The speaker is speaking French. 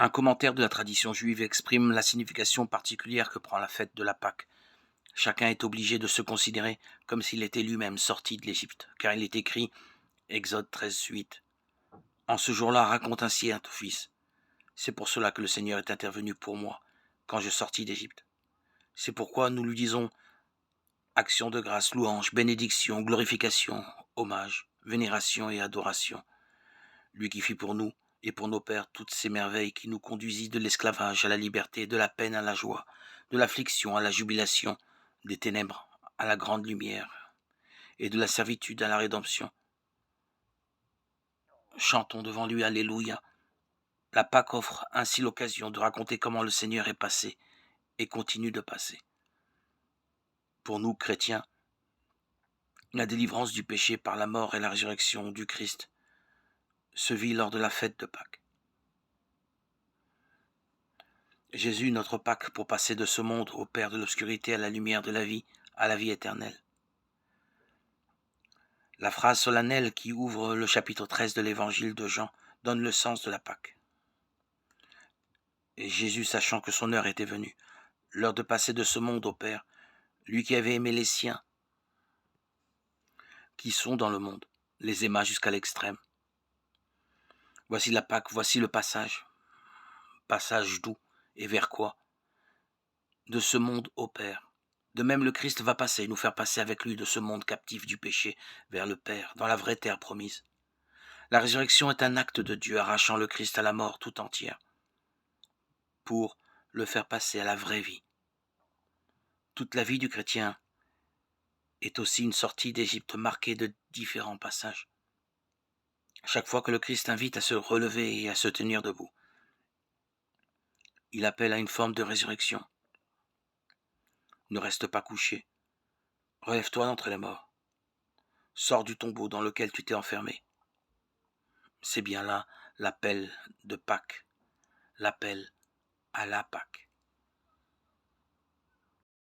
Un commentaire de la tradition juive exprime la signification particulière que prend la fête de la Pâque. Chacun est obligé de se considérer comme s'il était lui-même sorti de l'Égypte, car il est écrit, Exode 13:8. En ce jour-là, raconte ainsi à ton fils. C'est pour cela que le Seigneur est intervenu pour moi, quand je sortis d'Égypte. C'est pourquoi nous lui disons action de grâce, louange, bénédiction, glorification, hommage, vénération et adoration. Lui qui fit pour nous et pour nos pères toutes ces merveilles qui nous conduisit de l'esclavage à la liberté, de la peine à la joie, de l'affliction à la jubilation, des ténèbres à la grande lumière, et de la servitude à la rédemption. Chantons devant lui Alléluia. La Pâque offre ainsi l'occasion de raconter comment le Seigneur est passé et continue de passer. Pour nous, chrétiens, la délivrance du péché par la mort et la résurrection du Christ se vit lors de la fête de Pâques. Jésus, notre Pâque, pour passer de ce monde au Père de l'obscurité à la lumière de la vie, à la vie éternelle. La phrase solennelle qui ouvre le chapitre 13 de l'évangile de Jean donne le sens de la Pâque. Et Jésus, sachant que son heure était venue, l'heure de passer de ce monde au Père, lui qui avait aimé les siens, qui sont dans le monde, les aima jusqu'à l'extrême. Voici la Pâque, voici le passage. Passage d'où et vers quoi? De ce monde au Père. De même, le Christ va passer, nous faire passer avec lui de ce monde captif du péché vers le Père, dans la vraie terre promise. La résurrection est un acte de Dieu arrachant le Christ à la mort tout entière, pour le faire passer à la vraie vie. Toute la vie du chrétien est aussi une sortie d'Égypte marquée de différents passages. Chaque fois que le Christ invite à se relever et à se tenir debout, il appelle à une forme de résurrection. Ne reste pas couché. Relève-toi d'entre les morts. Sors du tombeau dans lequel tu t'es enfermé. C'est bien là l'appel de Pâques, l'appel à la Pâque.